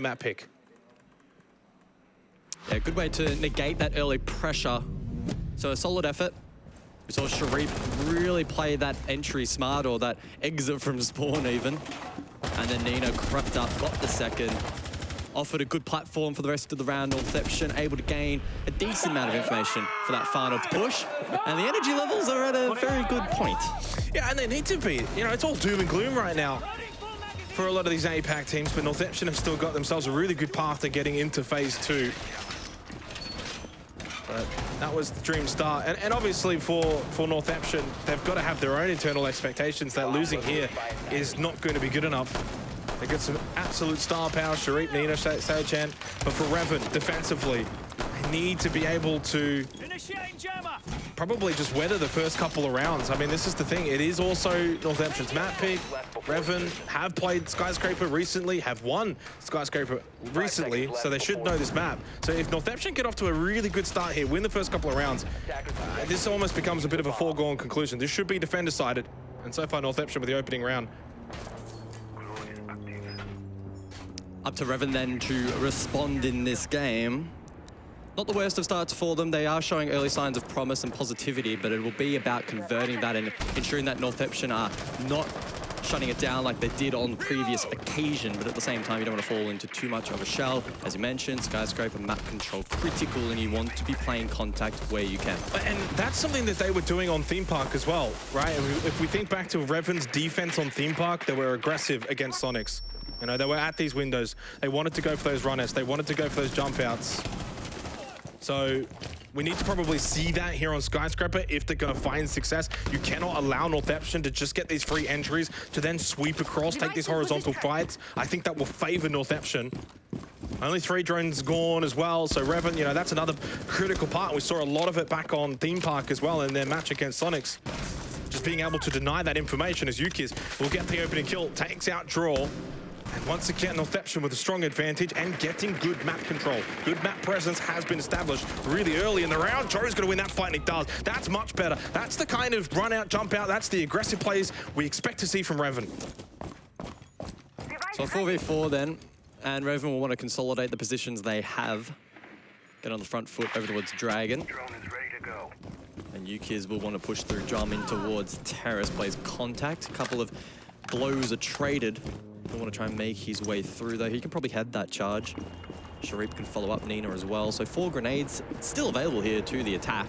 map pick. Yeah, good way to negate that early pressure. So a solid effort. We saw Sharif really play that entry smart, or that exit from spawn even. And then Nina crept up, got the second. Offered a good platform for the rest of the round. Northeption able to gain a decent amount of information for that final push. And the energy levels are at a very good point. Yeah, and they need to be. You know, it's all doom and gloom right now for a lot of these APAC teams, but Northeption have still got themselves a really good path to getting into phase 2. But that was the dream start. And obviously for Northeption, they've got to have their own internal expectations that losing here is not going to be good enough. They get some absolute star power, Sharif, Nina, Sajjan. But for Reven, defensively, they need to be able to probably just weather the first couple of rounds. I mean, this is the thing. It is also Northeption's map pick. Reven have played Skyscraper recently, have won Skyscraper recently, so they should know this map. So if Northeption get off to a really good start here, win the first couple of rounds, this almost becomes a bit of a foregone conclusion. This should be defender-sided. And so far, Northeption with the opening round. Up to Reven then to respond in this game. Not the worst of starts for them. They are showing early signs of promise and positivity, but it will be about converting that and ensuring that Northeption are not shutting it down like they did on the previous occasion, but at the same time, you don't want to fall into too much of a shell. As you mentioned, Skyscraper map control critical, and you want to be playing contact where you can. And that's something that they were doing on Theme Park as well, right? If we think back to Reven's defense on Theme Park, they were aggressive against Sonics. You know, they were at these windows. They wanted to go for those runners. They wanted to go for those jump outs. So we need to probably see that here on Skyscraper if they're going to find success. You cannot allow Northeption to just get these free entries to then sweep across, take these horizontal fights. I think that will favor Northeption. Only 3 drones gone as well, so Reven, you know, that's another critical part. We saw a lot of it back on Theme Park as well in their match against Sonics. Just being able to deny that information as Yukiz will get the opening kill, takes out draw. And once again, Northeption with a strong advantage and getting good map control. Good map presence has been established really early in the round. Joe's going to win that fight, and he does. That's much better. That's the kind of run out, jump out. That's the aggressive plays we expect to see from Reven. So 4v4 then, and Reven will want to consolidate the positions they have. Get on the front foot over towards Dragon. And Yukiz will want to push through Drum in towards Terrace, plays contact. A couple of blows are traded. He'll want to try and make his way through, though. He can probably head that charge. Sharif can follow up Nina as well. So 4 grenades still available here to the attack.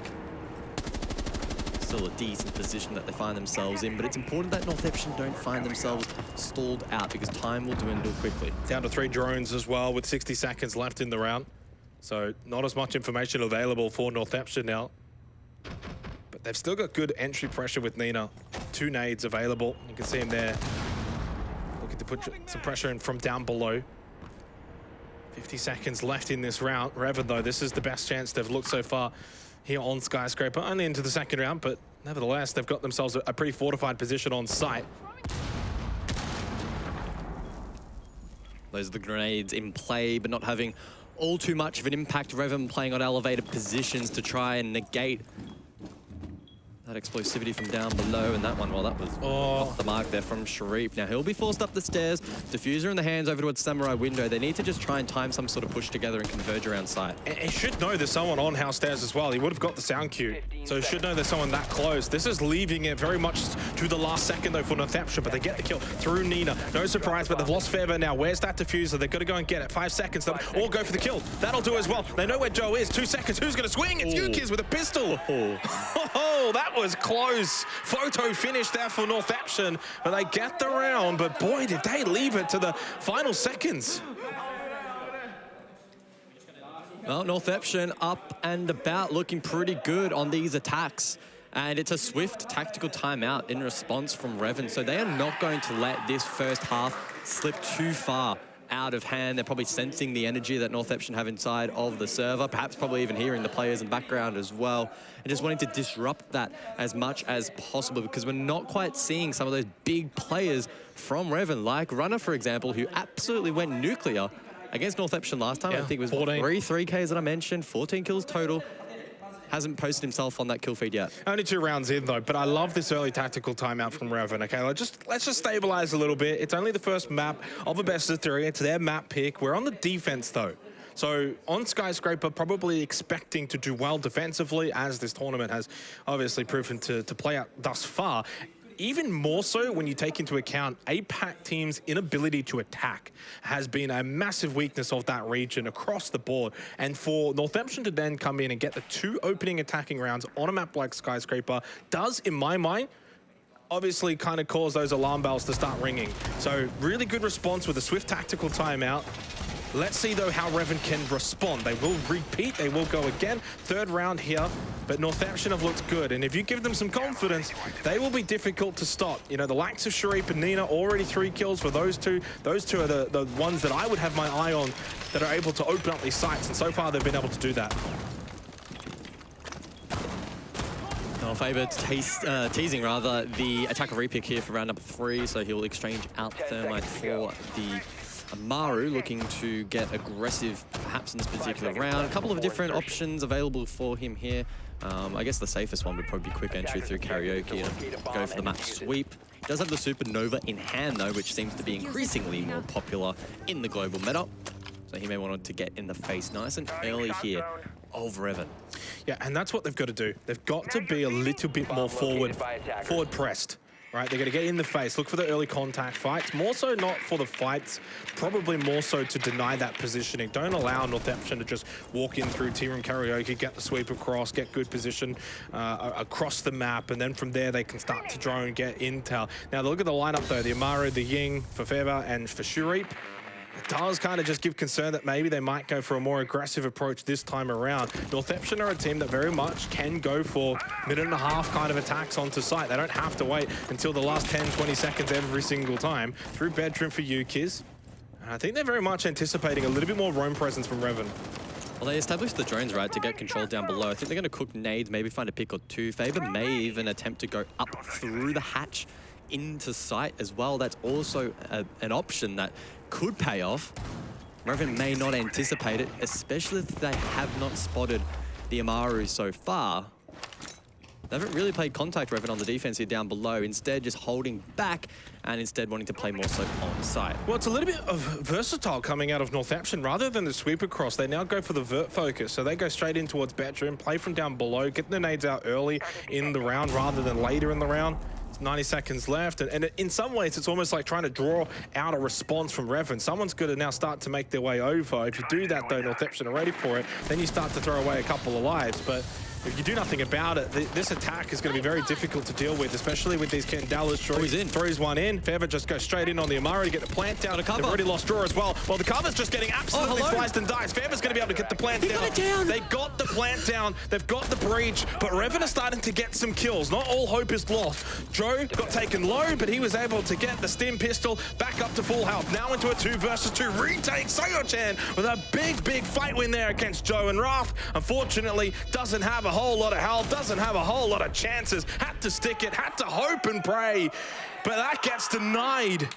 Still a decent position that they find themselves in, but it's important that Northeption don't find themselves stalled out because time will dwindle quickly. Down to 3 drones as well with 60 seconds left in the round. So not as much information available for Northeption now. But they've still got good entry pressure with Nina. 2 nades available. You can see him there. Looking to put some pressure in from down below. 50 seconds left in this round. Reven, though, this is the best chance they've looked so far here on Skyscraper. Only into the second round, but nevertheless, they've got themselves a pretty fortified position on site. Those are the grenades in play, but not having all too much of an impact. Reven playing on elevated positions to try and negate that explosivity from down below, and that one, well, that was off the mark there from Sharif. Now he'll be forced up the stairs. Diffuser in the hands over towards Samurai window. They need to just try and time some sort of push together and converge around site. And he should know there's someone on house stairs as well. He would have got the sound cue, so he should know there's someone that close. This is leaving it very much to the last second, though, for Northeption, but they get the kill through Nina. No surprise, but they've lost Fever now. Where's that diffuser? They've got to go and get it. 5 seconds, or go for the kill. That'll do as well. They know where Joe is. 2 seconds. Who's going to swing? It's Yukiz with a pistol. Oh, that was close. Photo finish there for Northeption, but they get the round, but boy, did they leave it to the final seconds. Well, Northeption up and about, looking pretty good on these attacks. And it's a swift tactical timeout in response from Reven, so they are not going to let this first half slip too far out of hand. They're probably sensing the energy that Northeption have inside of the server, perhaps probably even hearing the players in the background as well, and just wanting to disrupt that as much as possible because we're not quite seeing some of those big players from Reven, like Runner, for example, who absolutely went nuclear against Northeption last time. Yeah, I think it was 14. 3 3Ks that I mentioned, 14 kills total. hasn't posted himself on that kill feed yet. Only 2 rounds in though, but I love this early tactical timeout from Reven. Okay, let's just stabilize a little bit. It's only the first map of a best of 3. It's their map pick. We're on the defense though. So on Skyscraper, probably expecting to do well defensively, as this tournament has obviously proven to play out thus far. Even more so when you take into account APAC teams' inability to attack has been a massive weakness of that region across the board. And for Northeption to then come in and get the 2 opening attacking rounds on a map like Skyscraper does, in my mind, obviously kind of cause those alarm bells to start ringing. So really good response with a swift tactical timeout. Let's see, though, how Reven can respond. They will repeat. They will go again. 3rd round here, but Northeption have looked good. And if you give them some confidence, they will be difficult to stop. You know, the likes of Sharif and Nina, already 3 kills for those two. Those two are the ones that I would have my eye on that are able to open up these sites. And so far, they've been able to do that. Faber teasing rather the attacker repick here for round number 3. So he'll exchange out Thermite for the Amaru, looking to get aggressive perhaps in this particular round. A couple of different options available for him here. I guess the safest one would probably be quick entry through Karaoke and go for the map sweep. He does have the Supernova in hand though, which seems to be increasingly more popular in the global meta. So he may want to get in the face nice and early here of Reven. Yeah, and that's what they've got to do. They've got to be a little bit more forward pressed. Right, they're going to get in the face, look for the early contact fights. More so not for the fights, probably more so to deny that positioning. Don't allow Northeption to just walk in through T-Room Karaoke, get the sweep across, get good position across the map, and then from there they can start to drone, get intel. Now look at the lineup though, the Amaru, the Ying, for Feber, and for Shurip. It does kind of just give concern that maybe they might go for a more aggressive approach this time around. Northeption are a team that very much can go for 1.5-minute kind of attacks onto site. They don't have to wait until the last 10, 20 seconds every single time. Through bedroom for Yukiz. And I think they're very much anticipating a little bit more roam presence from Reven. Well, they established the drones, right, to get control down below. I think they're going to cook nades, maybe find a pick or 2. Faber may even attempt to go up through the hatch into sight as well. That's also an option that could pay off. Reven may not anticipate it, especially if they have not spotted the Amaru so far. They haven't really played contact Reven on the defense here down below, instead just holding back and instead wanting to play more so on site. Well, it's a little bit of versatile coming out of Northeption. Rather than the sweep across, they now go for the vert focus. So they go straight in towards bedroom, play from down below, get the nades out early in the round rather than later in the round. 90 seconds left, and in some ways it's almost like trying to draw out a response from Reven. Someone's got to now start to make their way over. If you do that though, Northeption are ready for it, then you start to throw away a couple of lives. But if you do nothing about it, this attack is going to be very difficult to deal with, especially with these Candelas. He's in. Throws one in. Fever just goes straight in on the Amaru to get the plant down. They've already lost draw as well. Well, the cover's just getting absolutely sliced and diced. Fever's going to be able to get the plant down. Got it down. They got the plant down. They've got the breach, but Reven are starting to get some kills. Not all hope is lost. Joe got taken low, but he was able to get the stim pistol back up to full health. Now into a 2 versus 2 retake. Soyo-chan with a big fight win there against Joe, and Wrath, unfortunately, doesn't have a whole lot of health. Doesn't have a whole lot of chances. Had to stick it, had to hope and pray, but that gets denied.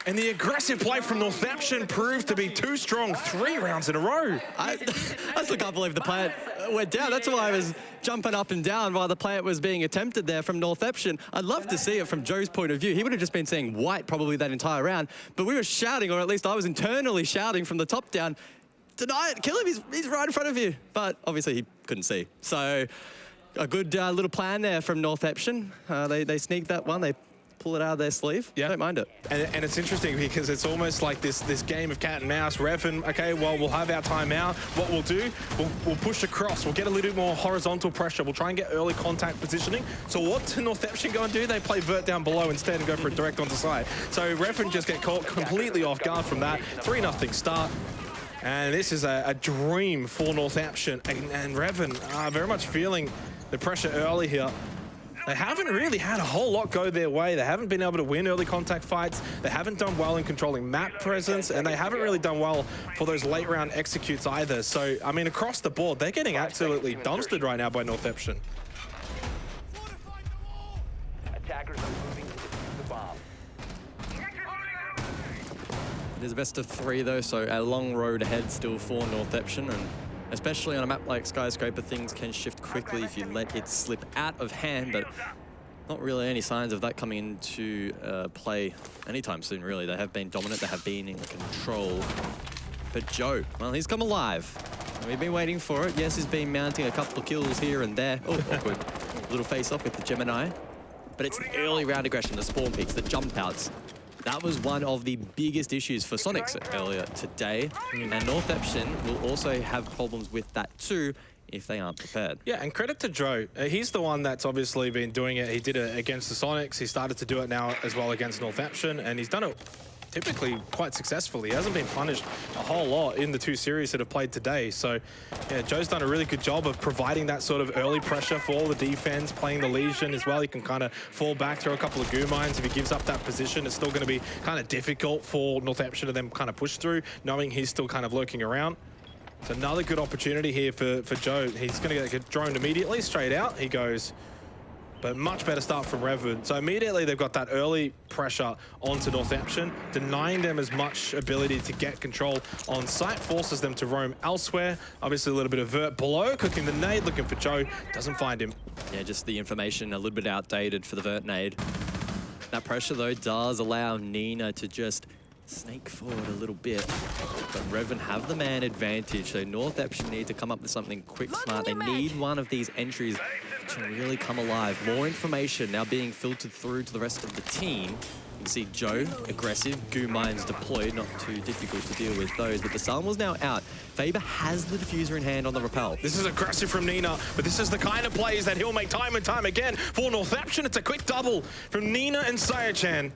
And the aggressive play from Northeption proved to be too strong 3 rounds in a row. I still can't believe the plant went down. That's why I was jumping up and down while the plant was being attempted there from Northeption. I'd love to see it from Joe's point of view. He would have just been saying white probably that entire round, but we were shouting, or at least I was internally shouting from the top down, deny it, kill him, he's right in front of you. But obviously he couldn't see. So a good little plan there from Northeption. They sneak that one. They pull it out of their sleeve. Yeah, don't mind it. And it's interesting because it's almost like this game of cat and mouse. Reven, okay, well, we'll have our timeout. What we'll do, we'll push across. We'll get a little bit more horizontal pressure. We'll try and get early contact positioning. So what do Northeption go and do? They play vert down below instead and go for a direct onto side. So Reven just get caught completely off guard from that. 3-0 start. And this is a dream for Northeption. And Reven are very much feeling the pressure early here. They haven't really had a whole lot go their way. They haven't been able to win early contact fights. They haven't done well in controlling map presence, and they haven't really done well for those late round executes either. So, I mean, across the board, they're getting absolutely dumpstered right now by Northeption. Attackers are moving to the bomb. It is a best of 3 though, so a long road ahead still for Northeption, and Especially on a map like Skyscraper, things can shift quickly if you let it slip out of hand, but not really any signs of that coming into play anytime soon, really. They have been dominant, they have been in control. But Joe, well, he's come alive. We've been waiting for it. Yes, he's been mounting a couple of kills here and there. Oh, awkward. Little face-off with the Gemini. But it's the early round aggression, the spawn peaks, the jump outs. That was one of the biggest issues for Sonics earlier today. And Northeption will also have problems with that too if they aren't prepared. Yeah, and credit to Joe. He's the one that's obviously been doing it. He did it against the Sonics. He started to do it now as well against Northeption, and he's done it typically quite successfully. He hasn't been punished a whole lot in the 2 series that have played today. So, yeah, Joe's done a really good job of providing that sort of early pressure for all the defense, playing the Legion as well. He can kind of fall back, throw a couple of goo mines. If he gives up that position, it's still going to be kind of difficult for Northeption to then kind of push through, knowing he's still kind of lurking around. It's another good opportunity here for Joe. He's going to get droned immediately, straight out. He goes. But much better start from Reven. So immediately they've got that early pressure onto Northeption, denying them as much ability to get control on site, forces them to roam elsewhere. Obviously a little bit of vert below, cooking the nade, looking for Joe, doesn't find him. Yeah, just the information a little bit outdated for the vert nade. That pressure though does allow Nina to just snake forward a little bit. But Reven have the man advantage, so Northeption need to come up with something quick, smart. They need one of these entries to really come alive. More information now being filtered through to the rest of the team. You can see Joe, aggressive, goo mines deployed, not too difficult to deal with those, but the Salmon's now out. Faber has the diffuser in hand on the rappel. This is aggressive from Nina, but this is the kind of plays that he'll make time and time again. For Northeption, it's a quick double from Nina and Sayachan.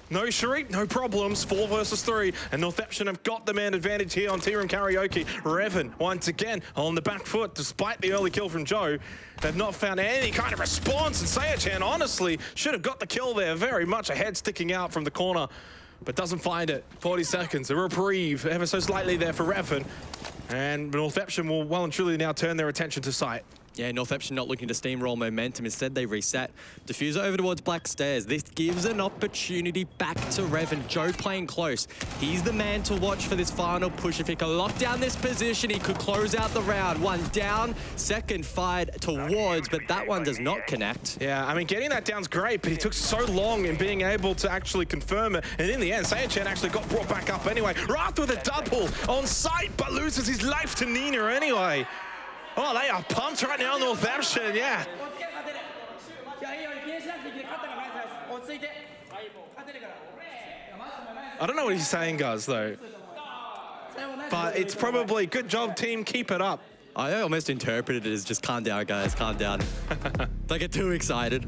No Sharik, no problems, 4 versus 3, and Northeption have got the man advantage here on Tea Room Karaoke. Reven, once again, on the back foot, despite the early kill from Joe. They've not found any kind of response, and Sayachan, honestly, should have got the kill there. Very much a head sticking out from the corner, but doesn't find it. 40 seconds, a reprieve, ever so slightly there for Reven. And Northeption will well and truly now turn their attention to site. Yeah, Northeption not looking to steamroll momentum. Instead, they reset. Diffuser over towards Black Stairs. This gives an opportunity back to Reven. Joe playing close. He's the man to watch for this final push. If he can lock down this position, he could close out the round. One down, second fired towards, but that one does not connect. Yeah, I mean, getting that down's great, but he took so long in being able to actually confirm it. And in the end, Sayachan actually got brought back up anyway. Wrath with a double on site, but loses his life to Nina anyway. Oh, they are pumped right now, Northeption, yeah. I don't know what he's saying, guys, though. But it's probably, good job, team, keep it up. I almost interpreted it as just calm down, guys, calm down. Don't get too excited.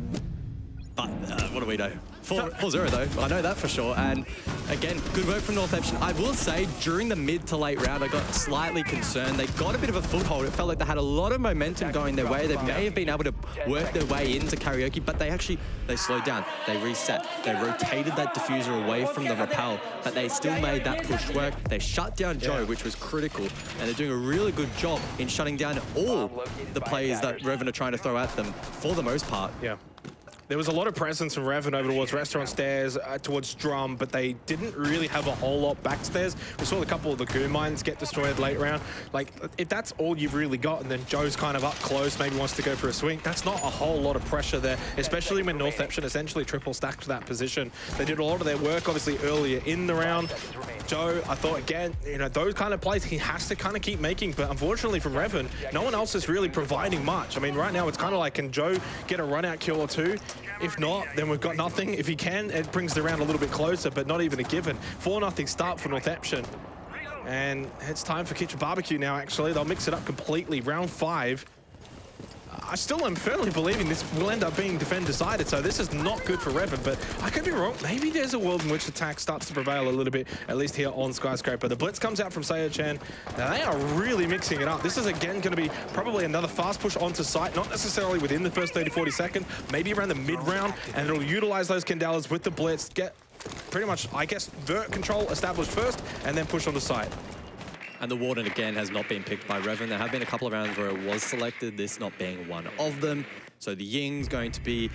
But what do we know? 4-0 though, I know that for sure. And again, good work from Northeption. I will say, during the mid to late round, I got slightly concerned. They got a bit of a foothold. It felt like they had a lot of momentum going their way. They may have been able to work their way into Karaoke, but they slowed down. They reset. They rotated that diffuser away from the rappel, but they still made that push work. They shut down Joe, which was critical, and they're doing a really good job in shutting down all the plays that Reven are trying to throw at them for the most part. Yeah. There was a lot of presence from Reven over towards Restaurant Stairs, towards Drum, but they didn't really have a whole lot backstairs. We saw a couple of the goo mines get destroyed late round. Like, if that's all you've really got, and then Joe's kind of up close, maybe wants to go for a swing, that's not a whole lot of pressure there, especially when Northeption essentially triple stacked that position. They did a lot of their work, obviously, earlier in the round. Joe, I thought, again, you know, those kind of plays he has to kind of keep making, but unfortunately from Reven, no one else is really providing much. I mean, right now, it's kind of like, can Joe get a run-out kill or two? If not, then we've got nothing. If he can, it brings the round a little bit closer, but not even a given. 4-0 start for Northeption. And it's time for Kitchen Barbecue now, actually. They'll mix it up completely. Round 5. I still am firmly believing this will end up being defend-decided, so this is not good for Reven, but I could be wrong. Maybe there's a world in which attack starts to prevail a little bit, at least here on Skyscraper. The blitz comes out from Sayachan. Now, they are really mixing it up. This is, again, going to be probably another fast push onto site, not necessarily within the first 30-40 seconds, maybe around the mid-round, and it'll utilize those Candelas with the blitz, get pretty much, I guess, vert control established first, and then push onto site. And the Warden, again, has not been picked by Reven. There have been a couple of rounds where it was selected, this not being one of them. So the Ying's going to be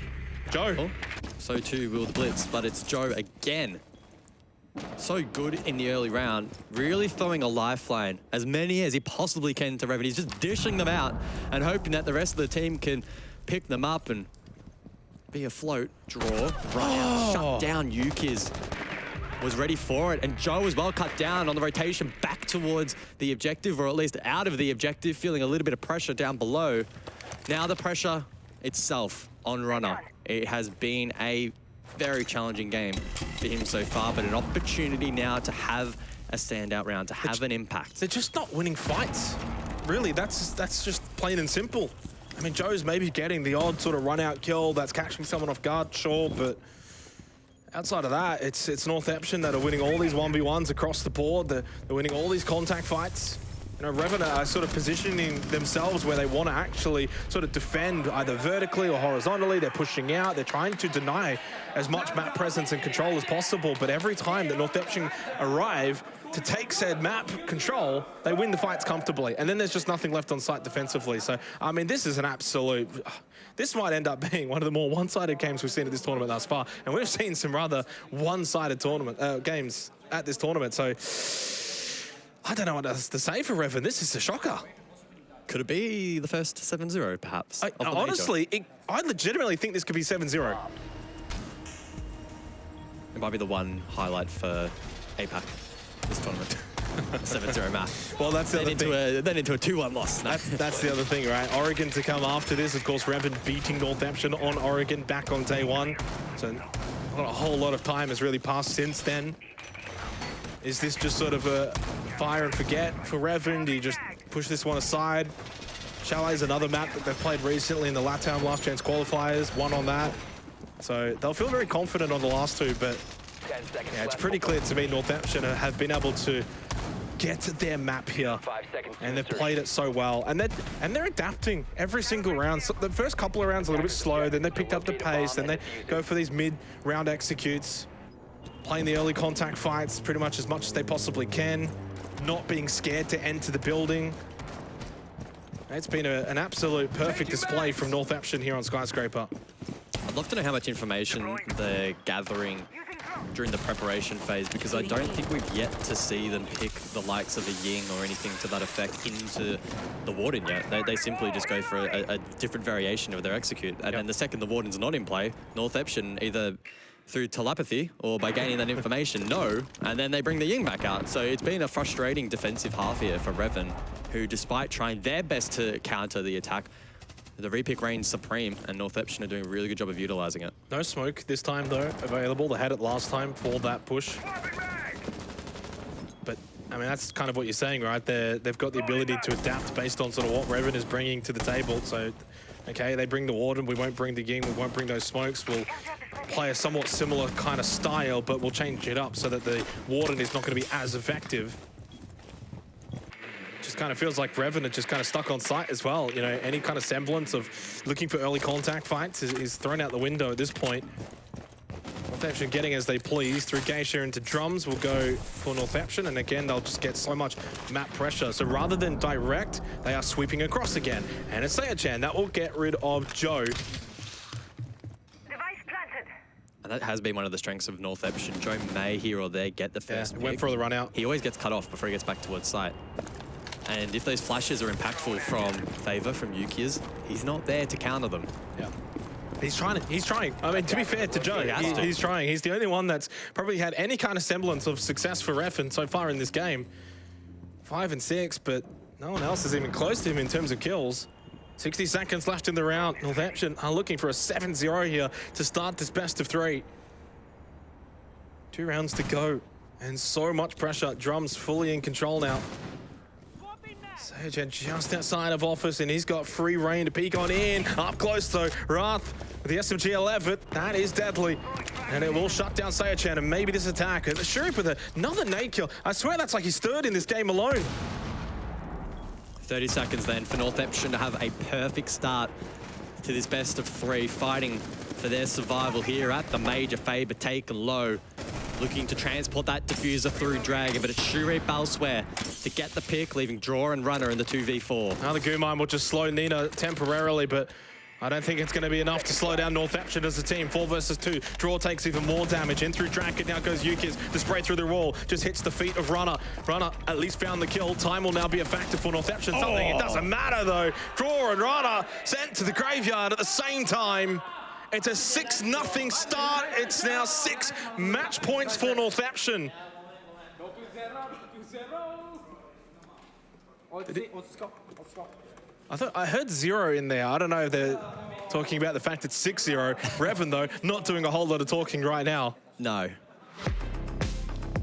Joe. Oh, so too will the Blitz, but it's Joe again. so good in the early round, really throwing a lifeline, as many as he possibly can to Reven. He's just dishing them out and hoping that the rest of the team can pick them up and be afloat. Draw, right out, shut down Yukiz. Was ready for it, and Joe as well cut down on the rotation back towards the objective, or at least out of the objective, feeling a little bit of pressure down below. Now the pressure itself on Runner. It has been a very challenging game for him so far, but an opportunity now to have a standout round, to have an impact. They're just not winning fights. Really, that's just plain and simple. I mean, Joe's maybe getting the odd sort of run-out kill that's catching someone off guard, sure, but outside of that, it's Northeption that are winning all these 1v1s across the board. They're winning all these contact fights. You know, Reven are sort of positioning themselves where they want to actually sort of defend either vertically or horizontally. They're pushing out. They're trying to deny as much map presence and control as possible. But every time that Northeption arrive to take said map control, they win the fights comfortably. And then there's just nothing left on site defensively. So, I mean, this is an absolute... This might end up being one of the more one-sided games we've seen at this tournament thus far. And we've seen some rather one-sided games at this tournament. So, I don't know what else to say for Reven. This is a shocker. Could it be the first 7-0, perhaps? Honestly, I legitimately think this could be 7-0. It might be the one highlight for APAC this tournament. 7-0 map. Well, that's the other thing. Then into a 2-1 loss. No. That's the other thing, right? Oregon to come after this. Of course, Reven beating Northeption on Oregon back on day one. So not a whole lot of time has really passed since then. Is this just sort of a fire and forget for Reven? Do you just push this one aside? Chalet is another map that they've played recently in the LATAM Last Chance qualifiers, won on that. So they'll feel very confident on the last two, but yeah, it's pretty clear to me Northeption have been able to get their map here, and they've played it so well, and they're adapting every single round. So the first couple of rounds a little bit slow, then they picked up the pace, then they go for these mid-round executes, playing the early contact fights pretty much as they possibly can, not being scared to enter the building. It's been an absolute perfect display from Northeption here on Skyscraper. I'd love to know how much information they're gathering during the preparation phase, because I don't think we've yet to see them pick the likes of a Ying or anything to that effect into the Warden yet. They simply just go for a different variation of their execute. And then the second the Warden's not in play, Northeption either through telepathy or by gaining that information, and then they bring the Ying back out. So it's been a frustrating defensive half here for Reven, who despite trying their best to counter the attack, the repick reigns supreme, and Northeption are doing a really good job of utilizing it. No smoke this time, though, available. They had it last time for that push. But, I mean, that's kind of what you're saying, right? They've got the ability to adapt based on sort of what Reven is bringing to the table. So, okay, they bring the Warden, we won't bring the Ying, we won't bring those smokes. We'll play a somewhat similar kind of style, but we'll change it up so that the Warden is not going to be as effective. Just kind of feels like Reven are just kind of stuck on site as well. You know, any kind of semblance of looking for early contact fights is thrown out the window at this point. Northeption getting as they please through Geisha into drums will go for Northeption, and again they'll just get so much map pressure. So rather than direct, they are sweeping across again. And it's Sayachan that will get rid of Joe. And that has been one of the strengths of Northeption. Joe may here or there get the first pick. Went for the run out. He always gets cut off before he gets back towards site. And if those flashes are impactful from Favor, from Yuki's, he's not there to counter them. Yeah. He's trying. I mean, to be fair to Joe, he's trying. He's the only one that's probably had any kind of semblance of success for Reven so far in this game. 5 and 6, but no one else is even close to him in terms of kills. 60 seconds left in the round. Northeption are looking for a 7-0 here to start this best of 3. 2 rounds to go, and so much pressure. Drums fully in control now. Sayachan just outside of office, and he's got free reign to peek on in. Up close though, Wrath with the SMG-11. That is deadly, and it will shut down Sayachan, and maybe this attack. And the Sheriff with another nade kill. I swear that's like his 3rd in this game alone. 30 seconds then for Northeption to have a perfect start to this best of 3, fighting for their survival here at the major. Faber taken low, looking to transport that diffuser through Dragon, but it's Shure Balswear to get the pick, leaving Draw and Runner in the 2v4. Now the Goo Mine will just slow Nina temporarily, but I don't think it's going to be enough to slow down Northeption as a team. 4 versus 2. Draw takes even more damage. In through Draken, now goes Yukis. The spray through the wall just hits the feet of Runner. Runner at least found the kill. Time will now be a factor for Northeption. Something it doesn't matter though. Draw and Runner sent to the graveyard at the same time. It's a 6-0 start. It's now 6 match points for Northeption. I heard 0 in there. I don't know if they're talking about the fact it's 6-0. Reven, though, not doing a whole lot of talking right now. No.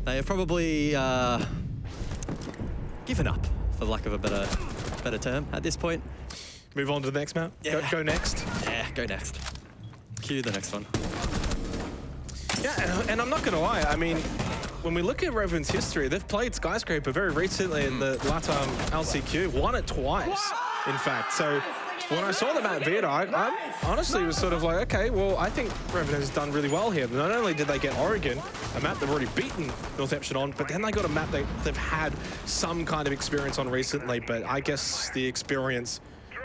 They have probably given up, for lack of a better term, at this point. Move on to the next map? Yeah. Go next? Yeah, go next. Cue the next one. Yeah, and I'm not going to lie. I mean, when we look at Reven's history, they've played Skyscraper very recently in the LATAM LCQ. Won it twice, in fact. So when I saw them at Vita, I honestly was sort of like, okay, well, I think Reven has done really well here. Not only did they get Oregon, a map they've already beaten Northeption on, but then they got a map they've had some kind of experience on recently. But I guess the experience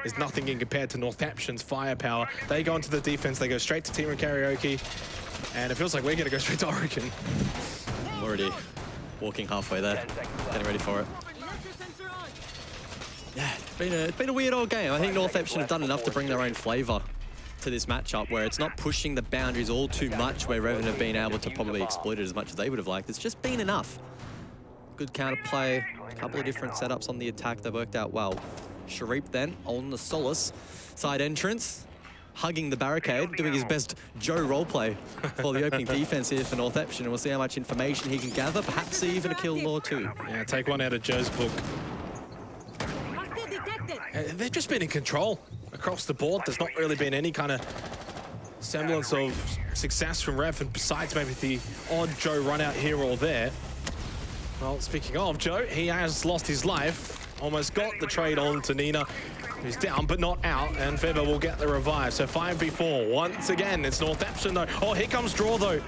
is nothing in compared to Northeption's firepower. They go into the defense, they go straight to Team and Karaoke, and it feels like we're going to go straight to Oregon. I'm already walking halfway there, getting ready for it. Yeah, it's been a weird old game. I think Northeption have done enough to bring their own flavor to this matchup, where it's not pushing the boundaries all too much, where Reven have been able to probably exploit it as much as they would have liked. It's just been enough. Good counterplay, a couple of different setups on the attack that worked out well. Sharif then on the Solace side entrance, hugging the barricade, doing his best Joe roleplay for the opening defense here for Northeption, and we'll see how much information he can gather, perhaps even a kill or two. Yeah, take one out of Joe's book. They've just been in control across the board. There's not really been any kind of semblance of success from Reven, besides maybe the odd Joe run out here or there. Well, speaking of Joe, he has lost his life. Almost got the trade on to Nina, who's down but not out, and Feber will get the revive. So 5v4 once again. It's Northeption though. Oh, here comes Draw though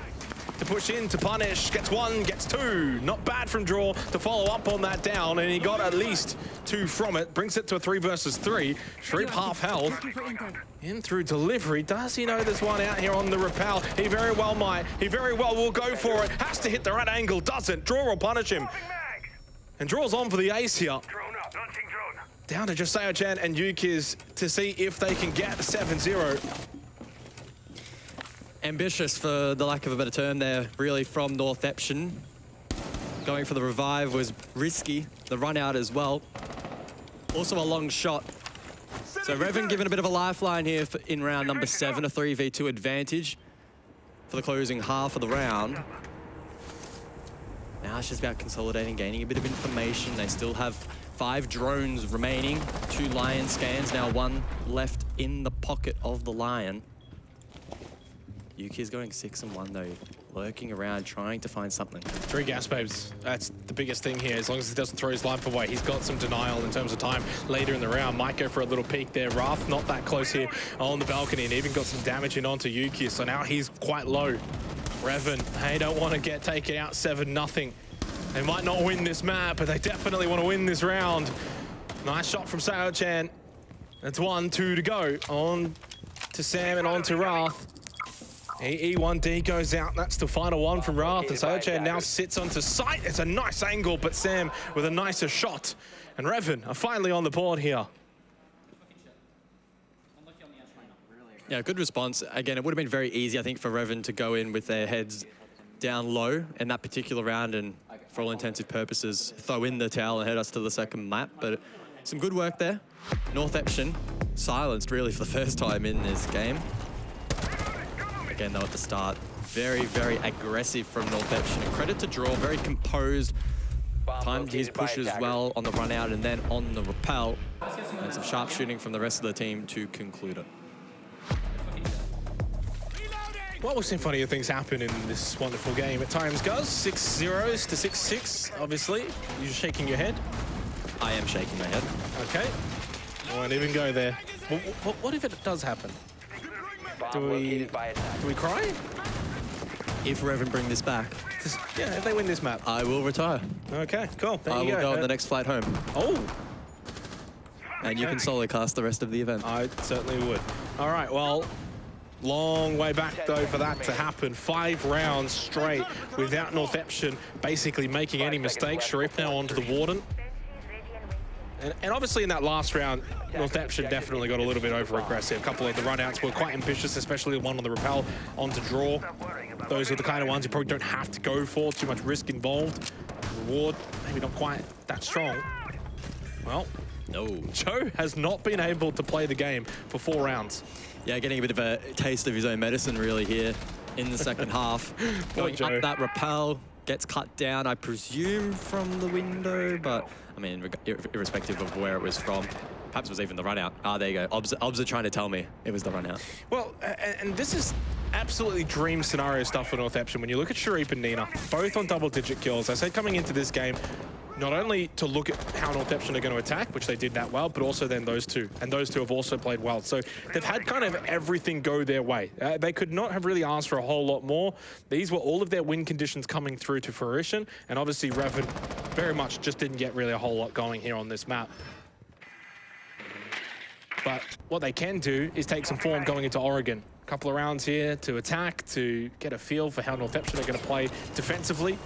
to push in, to punish. Gets 1, gets 2. Not bad from Draw to follow up on that down, and he got at least 2 from it. Brings it to a 3 versus 3. Shreve half health. In through delivery. Does he know there's one out here on the rappel? He very well might. He very well will go for it. Has to hit the right angle. Doesn't. Draw will punish him. And Draw's on for the ace here. Down to just Sayo-chan and Yukiz to see if they can get 7-0. Ambitious, for the lack of a better term there, really, from Northeption. Going for the revive was risky. The run out as well. Also a long shot. So Reven given a bit of a lifeline here in round number 7, a 3v2 advantage for the closing half of the round. Now it's just about consolidating, gaining a bit of information. They still have 5 drones remaining, 2 Lion scans, now 1 left in the pocket of the Lion. Yuki is going 6-1 though, lurking around, trying to find something. 3 gas babes, that's the biggest thing here. As long as he doesn't throw his life away, he's got some denial in terms of time later in the round. Might go for a little peek there. Wrath not that close here on the balcony, and even got some damage in onto Yuki, so now he's quite low. Reven, they don't want to get taken out 7-0. They might not win this map, but they definitely want to win this round. Nice shot from Sayo-chan. That's 1, 2 to go. On to Sam and on to Wrath. E1D goes out. That's the final one from Wrath. And Sayo-chan now sits onto sight. It's a nice angle, but Sam with a nicer shot. And Reven are finally on the board here. Yeah, good response. Again, it would have been very easy, I think, for Reven to go in with their heads down low in that particular round and, for all intensive purposes, throw in the towel and head us to the second map. But some good work there. Northeption silenced, really, for the first time in this game. Again, though, at the start, very, very aggressive from Northeption. And credit to Draw, very composed. Timed his push as well on the run out and then on the rappel. And some sharp shooting from the rest of the team to conclude it. Well, we've seen funnier things happen in this wonderful game at times, Guz. 6-0s to 6-6, obviously. You're shaking your head. I am shaking my head. Okay. I won't even go there. What if it does happen? Do we cry? If Reven bring this back. Yeah, if they win this map. I will retire. Okay, cool. There I you will go on the next flight home. Oh. And you can solo cast the rest of the event. I certainly would. All right, well, long way back, though, for that to happen. 5 rounds straight without Northeption basically making any mistakes. Sharif now onto the Warden. And obviously in that last round, Northeption definitely got a little bit over-aggressive. A couple of the run-outs were quite ambitious, especially the one on the rappel onto draw. Those are the kind of ones you probably don't have to go for. Too much risk involved. Reward, maybe not quite that strong. Well, no. Joe has not been able to play the game for 4 rounds. Yeah, getting a bit of a taste of his own medicine really here in the second half. Going up that rappel, gets cut down, I presume, from the window, but I mean, irrespective of where it was from. Perhaps it was even the run out. Ah, there you go. Obs are trying to tell me it was the run out. Well, and this is absolutely dream scenario stuff for Northeption. When you look at Sharif and Nina, both on double-digit kills. I said coming into this game, not only to look at how Northeption are going to attack, which they did that well, but also then those two. And those two have also played well. So they've had kind of everything go their way. They could not have really asked for a whole lot more. These were all of their win conditions coming through to fruition. And obviously Reven very much just didn't get really a whole lot going here on this map. But what they can do is take some form going into Oregon. A couple of rounds here to attack, to get a feel for how Northeption are going to play defensively.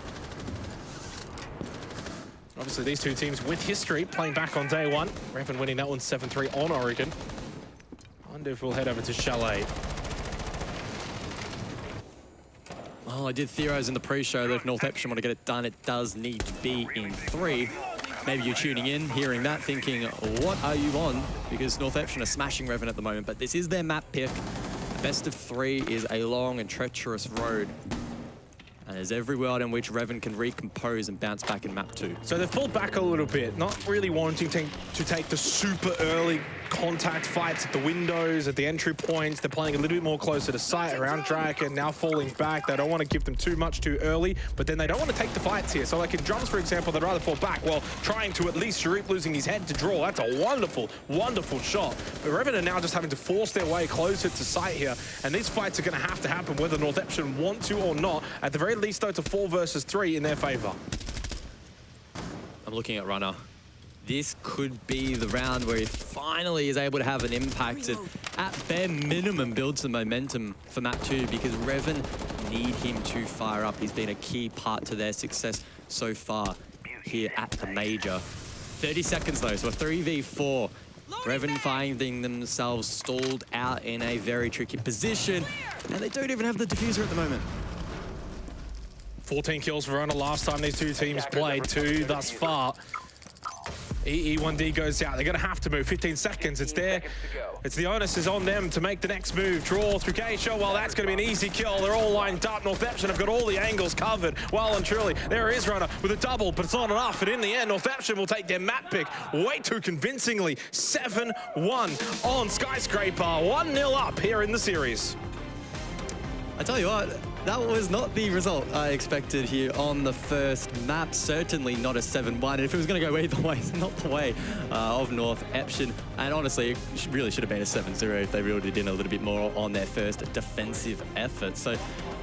Obviously, these two teams with history playing back on day one. Reven winning that one 7-3 on Oregon. I wonder if we'll head over to Chalet. Well, I did theorize in the pre-show that if Northeption want to get it done, it does need to be in 3. Maybe you're tuning in, hearing that, thinking, what are you on? Because Northeption are smashing Reven at the moment, but this is their map pick. Best of 3 is a long and treacherous road. And there's every world in which Reven can recompose and bounce back in map 2. So they've pulled back a little bit, not really wanting to take the super early contact fights at the windows, at the entry points. They're playing a little bit more closer to sight around Draken, now falling back. They don't want to give them too much too early, but then they don't want to take the fights here. So like in drums, for example, they'd rather fall back while trying to at least Sharif losing his head to draw. That's a wonderful, wonderful shot. But Reven are now just having to force their way closer to sight here. And these fights are going to have to happen whether Northeption want to or not. At the very least, though, it's a 4 versus 3 in their favor. I'm looking at Runner. This could be the round where he finally is able to have an impact and at bare minimum build some momentum for map 2 because Reven need him to fire up. He's been a key part to their success so far here at the major. 30 seconds though, so a 3v4. Reven finding themselves stalled out in a very tricky position and they don't even have the diffuser at the moment. 14 kills for Runner last time these two teams played, 2 thus far. E1D goes out. They're going to have to move. 15 seconds. It's there. It's the onus is on them to make the next move. Draw through Geisha. Well, that's going to be an easy kill. They're all lined up. Northeption have got all the angles covered. Well and truly, there is Runner with a double, but it's not enough. And in the end, Northeption will take their map pick way too convincingly. 7-1 on Skyscraper. 1-0 up here in the series. I tell you what, that was not the result I expected here on the first map. Certainly not a 7-1. And if it was going to go either way, it's not the way of Northeption. And honestly, it really should have been a 7-0 if they really did a little bit more on their first defensive effort. So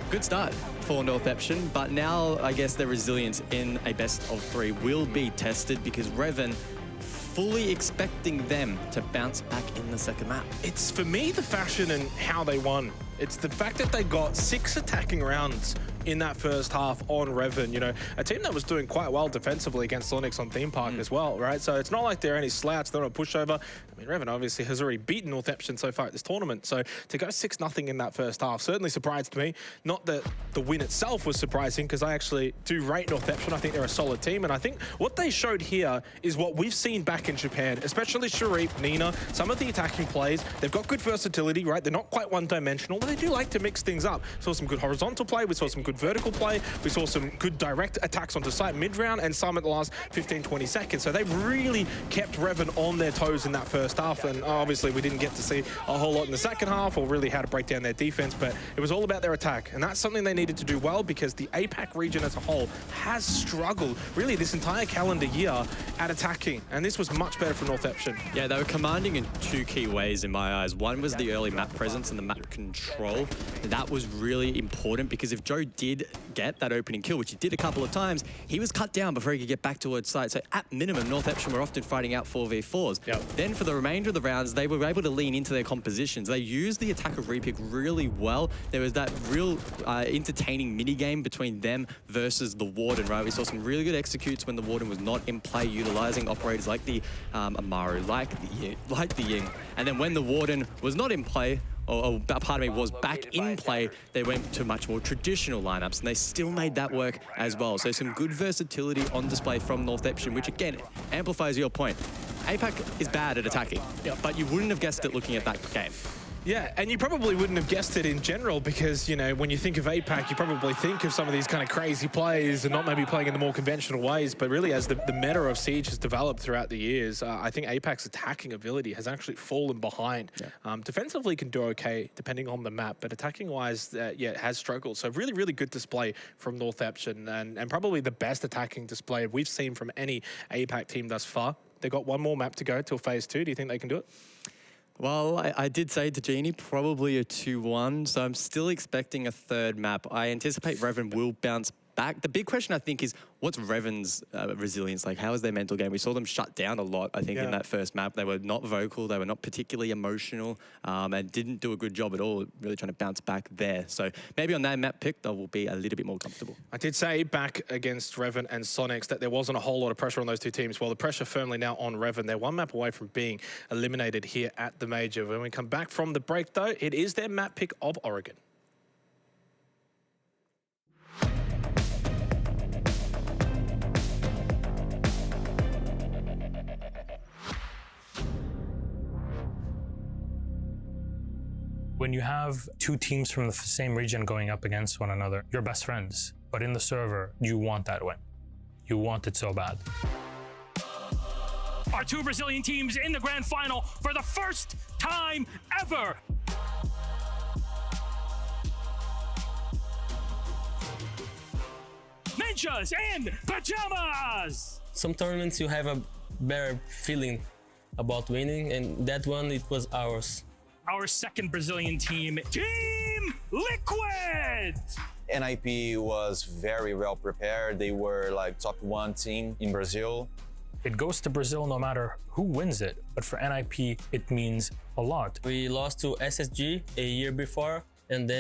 good start for Northeption. But now I guess their resilience in a best of 3 will be tested because Reven fully expecting them to bounce back in the second map. It's, for me, the fashion and how they won. It's the fact that they got 6 attacking rounds in that first half on Reven. You know, a team that was doing quite well defensively against Onyx on Theme Park as well, right? So it's not like they're any slouch, they're not a pushover. I mean, Reven obviously has already beaten Northeption so far at this tournament. So to go 6-0 in that first half certainly surprised me. Not that the win itself was surprising, because I actually do rate Northeption. I think they're a solid team. And I think what they showed here is what we've seen back in Japan, especially Sharif, Nina, some of the attacking plays. They've got good versatility, right? They're not quite one-dimensional, but they do like to mix things up. We saw some good horizontal play. We saw some good vertical play. We saw some good direct attacks onto site mid-round and some at the last 15-20 seconds. So they really kept Reven on their toes in that first half. And obviously we didn't get to see a whole lot in the second half or really how to break down their defense, but it was all about their attack. And that's something they needed to do well because the APAC region as a whole has struggled really this entire calendar year at attacking. And this was much better for Northeption. Yeah, they were commanding in 2 key ways in my eyes. One was the early map presence and the map control. That was really important because if Joe did get that opening kill, which he did a couple of times, he was cut down before he could get back towards site. So at minimum, Northeption were often fighting out 4v4s. Yep. Then for the remainder of the rounds, they were able to lean into their compositions. They used the attack of repick really well. There was that real entertaining mini-game between them versus the Warden, right? We saw some really good executes when the Warden was not in play, utilizing operators like the Amaru, like the Ying. And then when the Warden was not in play, or pardon me, was back in play, they went to much more traditional lineups, and they still made that work as well. So some good versatility on display from Northeption, which again amplifies your point. APAC is bad at attacking, but you wouldn't have guessed it looking at that game. Yeah, and you probably wouldn't have guessed it in general because, you know, when you think of APAC, you probably think of some of these kind of crazy plays and not maybe playing in the more conventional ways. But really, as the meta of Siege has developed throughout the years, I think APAC's attacking ability has actually fallen behind. Yeah. Defensively can do okay, depending on the map, but attacking-wise, yeah, it has struggled. So really, really good display from Northeption and probably the best attacking display we've seen from any APAC team thus far. They've got one more map to go till phase 2. Do you think they can do it? Well, I did say to Genie, probably a 2-1, so I'm still expecting a third map. I anticipate Reven will bounce back. The big question, I think, is what's Reven's resilience like? How is their mental game? We saw them shut down a lot, I think, in that first map. They were not vocal, they were not particularly emotional, and didn't do a good job at all, really trying to bounce back there. So maybe on that map pick, they will be a little bit more comfortable. I did say back against Reven and Sonics that there wasn't a whole lot of pressure on those two teams. Well, the pressure firmly now on Reven. They're one map away from being eliminated here at the Major. When we come back from the break, though, it is their map pick of Oregon. When you have two teams from the same region going up against one another, you're best friends. But in the server, you want that win. You want it so bad. Our two Brazilian teams in the grand final for the first time ever. Ninjas and pajamas! Some tournaments you have a better feeling about winning, and that one, it was ours. Our second Brazilian team, Team Liquid! NIP was very well prepared. They were like top 1 team in Brazil. It goes to Brazil no matter who wins it, but for NIP, it means a lot. We lost to SSG a year before, and then